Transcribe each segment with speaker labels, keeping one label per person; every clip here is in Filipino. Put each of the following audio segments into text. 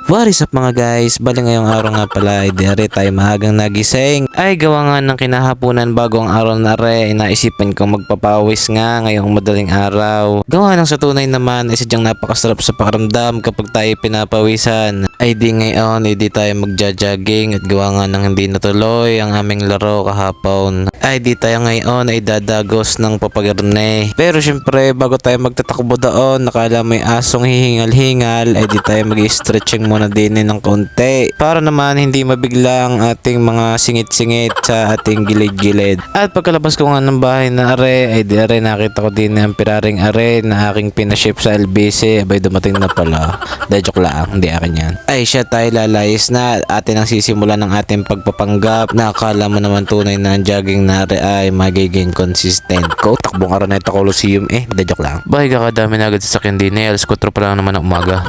Speaker 1: What is up mga guys? Bali ngayong araw nga pala ay diari tayo maagang nagising. Ay gawa nga ng kinahaponan bago ang araw na re ay naisipan kong magpapawis nga ngayong madaling araw. Gawa ng sa tunay naman ay sadyang napakasarap sa pakiramdam kapag tayo pinapawisan. Ay di ngayon ay di tayo magja-jogging at gawa nga ng hindi natuloy ang aming laro kahapon. Ay di tayo ngayon ay dadagos ng papagarne. Pero syempre bago tayo magtatakbo doon nakala may asong hihingal-hingal ay di tayo mag-stretching muna din ng konti para naman hindi mabigla ang ating mga singit-singit sa ating gilid-gilid. At pagkalabas ko nga ng bahay na are ay di are nakita ko din ang piraring are na aking pinaship sa LBC. Abay dumating na pala. De joke lang, hindi akin yan. Ay siya tayo lalayas na atin ang sisimula ng ating pagpapanggap na akala mo naman tunay na ang jogging na are ay magiging consistent. Ko takbong Araneta Coliseum de joke lang. Bahay kakadami na agad sa sakyan din eh. Alas 4 pa lang naman ang umaga.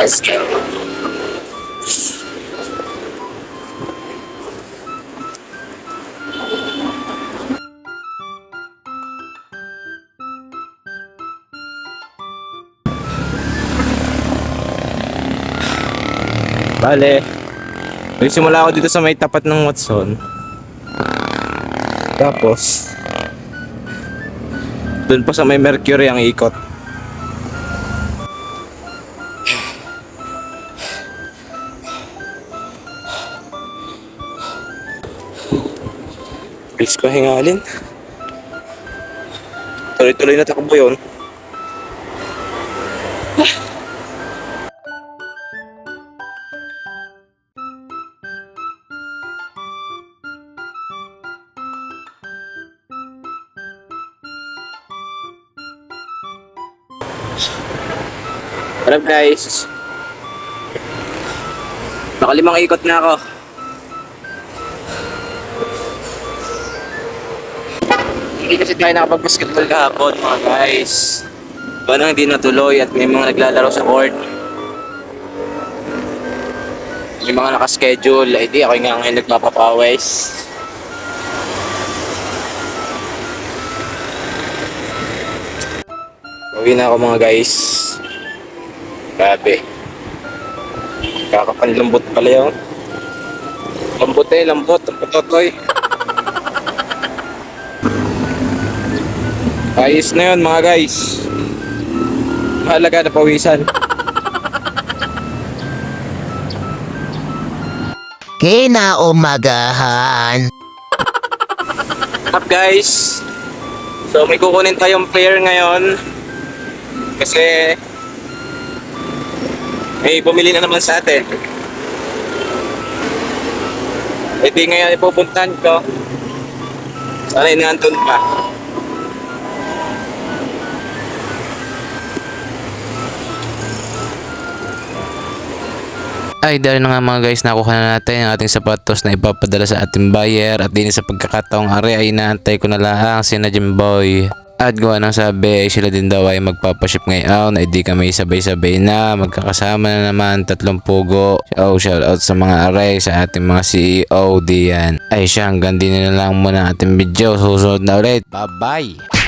Speaker 2: Let's go. Bale, nagsimula ako dito sa may tapat ng Watson. Tapos, doon pa sa may Mercury ang ikot. Bilis ko hingalin. Tuloy-tuloy na takbo yun. Hello guys. Nakalimang ikot na ako. Hindi kasi tayo nakapag-basketball kahapon mga guys. Parang hindi natuloy at may mga naglalaro sa court. May mga nakaschedule. Ay di ako nga ngayon nagpapapawis. Uwi na ako mga guys. Grabe. Kakapanlambot pala yun. Lambot lambot. Ang patotoy. Ayos na yun mga guys. Mahalaga na pawisan.
Speaker 3: Kinaumagahan.
Speaker 2: Up guys. So may kukunin tayong player ngayon. Kasi may bumili na naman sa atin. E di ngayon ipupuntahan ko. Sana inaantun pa.
Speaker 1: Ay dahil na nga mga guys, nakuha na natin ang ating sapatos na ipapadala sa ating buyer at din sa pagkakataong are ay inaantay ko na lang si na Jimboy. At gawa ng sabi ay sila din daw ay magpapaship ngayon ay di kami sabay-sabay na magkakasama na naman 3 pugo. So shout out sa mga are sa ating mga CEO diyan. Ay siya hanggang din na lang muna ating video, susunod na ulit. Bye bye!